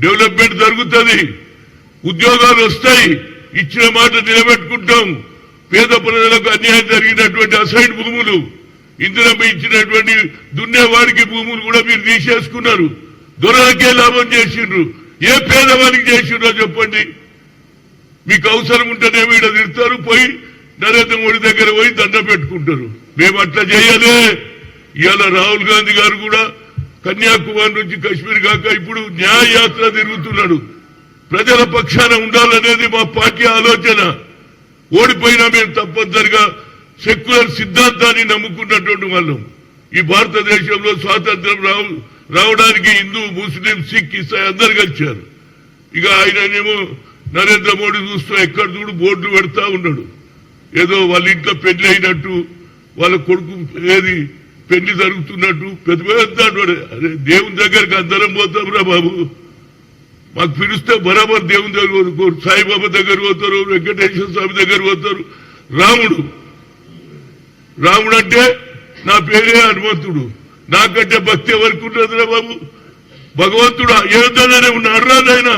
Development జరుగుతుంది, ఉద్యోగాలు వస్తాయి, ఇచ్చిన మాట నిలబెట్టుకుంటాం. పేద ప్రజలకు అన్యాయం జరిగినటువంటి అసైన్ భూములు, ఇందిరమ్మ ఇచ్చినటువంటి దున్నేవాడికి భూములు కూడా మీరు తీసేసుకున్నారు. దొరలకే లాభం చేసిండ్రు. ఏ పేదవానికి చేసిండ్రో చెప్పండి. మీకు అవసరం ఉంటేనేమో ఇక్కడ తిడతారు, పోయి నరేంద్ర మోడీ దగ్గర పోయి దండ పెట్టుకుంటారు. మేము అట్లా చేయలే. ఇవాళ రాహుల్ గాంధీ గారు కూడా కన్యాకుమారి నుంచి కశ్మీర్ కాక ఇప్పుడు న్యాయ యాత్ర తిరుగుతున్నాడు. ప్రజల పక్షాన ఉండాలనేది మా పార్టీ ఆలోచన. ఓడిపోయినా మేము తప్పనిసరిగా సెక్యులర్ సిద్ధాంతాన్ని నమ్ముకున్నటువంటి వాళ్ళం. ఈ భారతదేశంలో స్వాతంత్రం రావడానికి హిందూ, ముస్లిం, సిక్, ఇసాయి అందరు కలిశారు. ఇక ఆయననేమో నరేంద్ర మోడీ చూస్తూ ఎక్కడ చూడు బోర్డులు పెడతా ఉన్నాడు. ఏదో వాళ్ళ ఇంట్లో పెళ్లి అయినట్టు, వాళ్ళ కొడుకు ఏది పెళ్లి జరుగుతున్నట్టు పెద్ద పెద్ద. అరే దేవుని దగ్గరికి అందరం పోతాం రా బాబు. మాకు పిలిస్తే బరాబర్ దేవుని దగ్గర పోతారు, సాయిబాబా దగ్గర పోతారు, వెంకటేశ్వర స్వామి దగ్గర పోతారు. రాముడు అంటే నా పేరే హనుమంతుడు. నాకంటే భక్తి ఎవరికి ఉన్నదిరా బాబు. భగవంతుడు అయోధ్యలోనే ఉన్నాడు రా నాయన.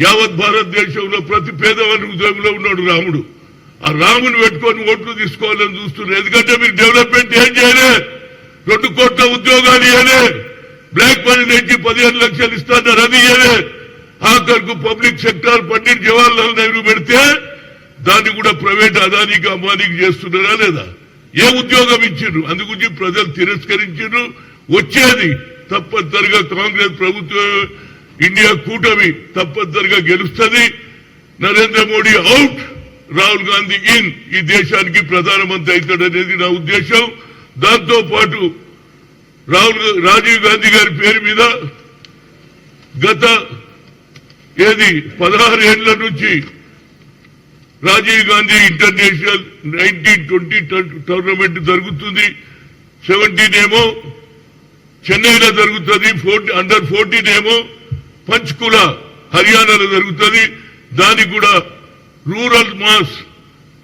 యావత్ భారతదేశంలో ప్రతి పేదవాడి హృదయంలో ఉన్నాడు రాముడు. ఆ రాముని పెట్టుకొని ఓట్లు తీసుకోవాలని చూస్తున్నారు. ఎందుకంటే మీరు డెవలప్మెంట్ ఏం చేయలే. 2 కోట్ల ఉద్యోగాలు ఇవ్వలే. బ్లాక్ మనీ నుంచి 15 లక్షలు ఇస్తాన్నారు, అది ఇవ్వలే. ఆఖరుకు పబ్లిక్ సెక్టార్ పండిట్ జవహర్లాల్ నెహ్రూ పెడితే దాన్ని కూడా ప్రైవేట్ అదానికి అంబానీకి చేస్తున్నారా లేదా? ఏ ఉద్యోగం ఇచ్చిండ్రు? అందుగురించి ప్రజలు తిరస్కరించారు. వచ్చేది తప్పనిసరిగా కాంగ్రెస్ ప్రభుత్వం, ఇండియా కూటమి తప్పనిసరిగా గెలుస్తుంది. Narendra Modi out, Rahul Gandhi in. ఈ దేశానికి ప్రధానమంత్రి అవుతాడనేది నా ఉద్దేశం. దాంతో పాటు రాజీవ్ గాంధీ గారి పేరు మీద గత 16 ఏళ్ల నుంచి రాజీవ్ గాంధీ ఇంటర్నేషనల్ 1920 టోర్నమెంట్ జరుగుతుంది. 17 ఏమో చెన్నైలో జరుగుతుంది, అండర్ 14 ఏమో పంచ్కుల హర్యానాలో జరుగుతుంది. దానికి కూడా రూరల్ మాస్,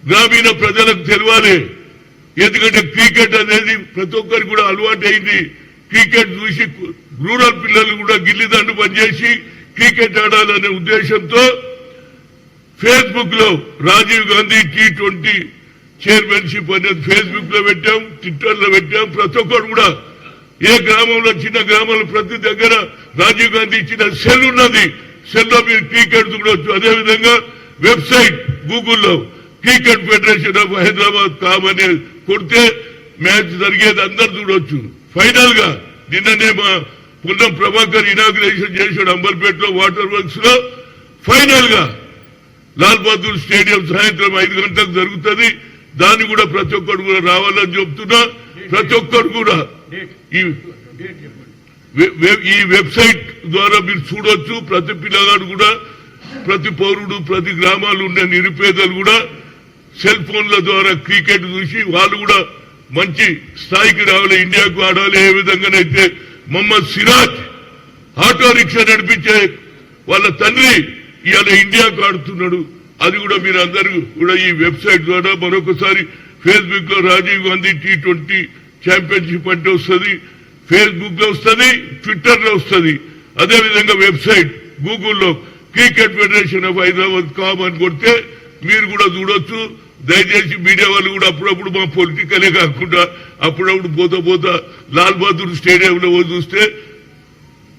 గ్రామీణ ప్రజలకు తెలవాలి. ఎందుకంటే క్రికెట్ అనేది ప్రతి ఒక్కరికి కూడా అలవాటు అయింది. క్రికెట్ చూసి రూరల్ పిల్లలు కూడా గిల్లిదండు పనిచేసి క్రికెట్ ఆడాలనే ఉద్దేశంతో ఫేస్బుక్ లో రాజీవ్ గాంధీ T20 చైర్మన్షిప్ అనేది ఫేస్బుక్ లో పెట్టాం, ట్విట్టర్ లో పెట్టాం. ప్రతి ఒక్కరు కూడా ఏ గ్రామంలో, చిన్న గ్రామంలో ప్రతి దగ్గర రాజీవ్ గాంధీ ఇచ్చిన సెల్ ఉన్నది. సెల్లో మీరు క్రికెట్ చూడవచ్చు. అదేవిధంగా వెబ్సైట్ గూగుల్లో క్రికెట్ ఫెడరేషన్ ఆఫ్ హైదరాబాద్ కామని కొడితే మ్యాచ్ జరిగేది అందరు చూడొచ్చు. ఫైనల్ గా నిన్ననే మా పున్నం ప్రభాకర్ ఇనాగ్రేషన్ చేశాడు అంబర్పేటలో వాటర్ వర్క్స్ లో. ఫైనల్ గా లాల్ బహదూర్ స్టేడియం సాయంత్రం 5 గంటలకు జరుగుతుంది. దాన్ని కూడా ప్రతి ఒక్కరు కూడా రావాలని చెప్తున్నా. ప్రతి ఒక్కరు కూడా ఈ వెబ్సైట్ ద్వారా మీరు చూడొచ్చు. ప్రతి పిల్లగాడు కూడా, ప్రతి పౌరుడు, ప్రతి గ్రామాలు ఉండే నిరుపేదలు కూడా సెల్ ఫోన్ల ద్వారా క్రికెట్ చూసి వాళ్ళు కూడా మంచి స్థాయికి రావాలి, ఇండియాకు ఆడాలి. ఏ విధంగానైతే మొహమ్మద్ సిరాజ్ ఆటో రిక్షా నడిపించే వాళ్ళ తండ్రి ఇవాళ ఇండియాకు ఆడుతున్నాడు. అది కూడా మీరు అందరూ కూడా ఈ వెబ్సైట్ ద్వారా మరొకసారి ఫేస్బుక్ లో రాజీవ్ గాంధీ T20 ఛాంపియన్షిప్ అంటే వస్తుంది, ఫేస్బుక్ లో వస్తుంది, ట్విట్టర్ లో వస్తుంది. అదేవిధంగా వెబ్సైట్ గూగుల్లో cricket federation of Hyderabad com అని కొడితే మీరు కూడా చూడొచ్చు. దయచేసి మీడియా వాళ్ళు కూడా అప్పుడప్పుడు మా పొలిటికలే కాకుండా అప్పుడప్పుడు పోతా లాల్ బహదూర్ స్టేడియంలో చూస్తే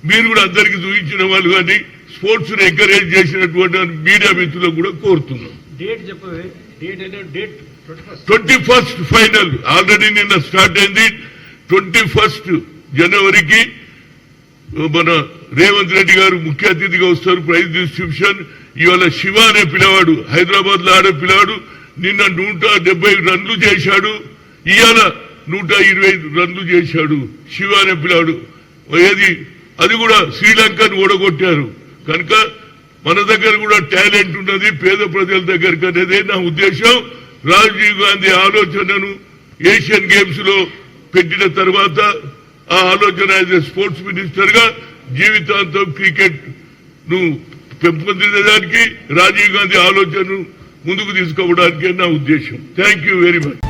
మీరు కూడా అందరికీ చూపించిన వాళ్ళు కానీ స్పోర్ట్స్ ని ఎంకరేజ్ చేసినటువంటి మీడియా మిత్రులకు కూడా కోరుతున్నాం. 21st ఫైనల్ ఆల్రెడీ నిన్న స్టార్ట్ అయింది. 21 జనవరికి మన రేవంత్ రెడ్డి గారు ముఖ్య అతిథిగా వస్తారు. Prize distribution. ఇవాళ శివ అనే పిల్లవాడు హైదరాబాద్ లో ఆడే పిల్లవాడు నిన్న 170 రన్లు చేశాడు. ఇవాళ 125 రన్లు చేశాడు శివ అనే పిల్లవాడు. అది కూడా శ్రీలంకను ఓడగొట్టారు. కనుక మన దగ్గర కూడా టాలెంట్ ఉన్నది పేద ప్రజల దగ్గరికి అనేదే నా ఉద్దేశం. రాజీవ్ గాంధీ ఆలోచనను ఏషియన్ గేమ్స్ లో పెట్టిన తర్వాత ఆ ఆలోచన యాజ్ ఎ స్పోర్ట్స్ మినిస్టర్ గా జీవితాంతం క్రికెట్ ను పెంపొందించడానికి రాజీవ్ గాంధీ ఆలోచనను ముందుకు తీసుకోవడానికి నా ఉద్దేశం. Thank you very much.